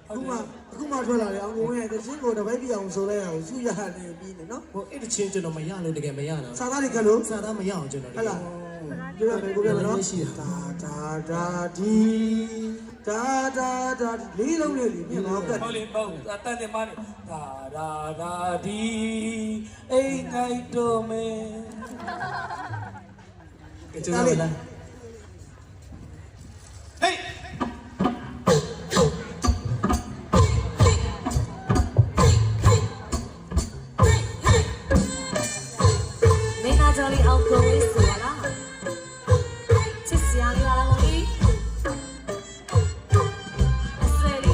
အခုမှထွက်လာတယ်အောင်ကိုရဲ့တချင်းကိုတပိုက်ပြအောင်ဆိုလဲအောင်စုရတယ်ပြီးနေနော်ဟိုအဲ့တချင်းကျွန်တော်မရလို့တကယ်မရတော့စာသားတွေကလို့စာသားမရအောင်ကျွန်တော်ဟုတ်လားပြောရမယ်ကိုပြောမယ်နော်ဒါလေးလုံးလေးမြင်ပါဦးဟုတ်လေပေါ့တန်တယ်မနေဒါဒီအိမ်ငိုက်တော့မယ်ကျွန်တော်လာဟေးJolly alcohol suara, cisian di dalam lagi. Asri.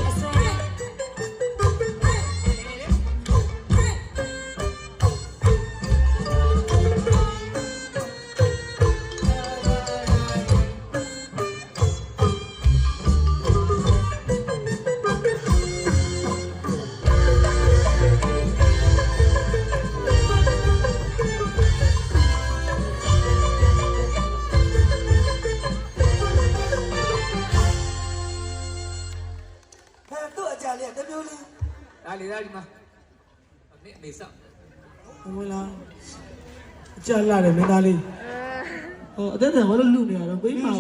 ဒါဒီမှာနေဆောက်ဟိုလားအကြလာတယ်မင်းသားလေးဟောအသက်တန်ဘာလို့လူနေရတော့ဘေးမှာ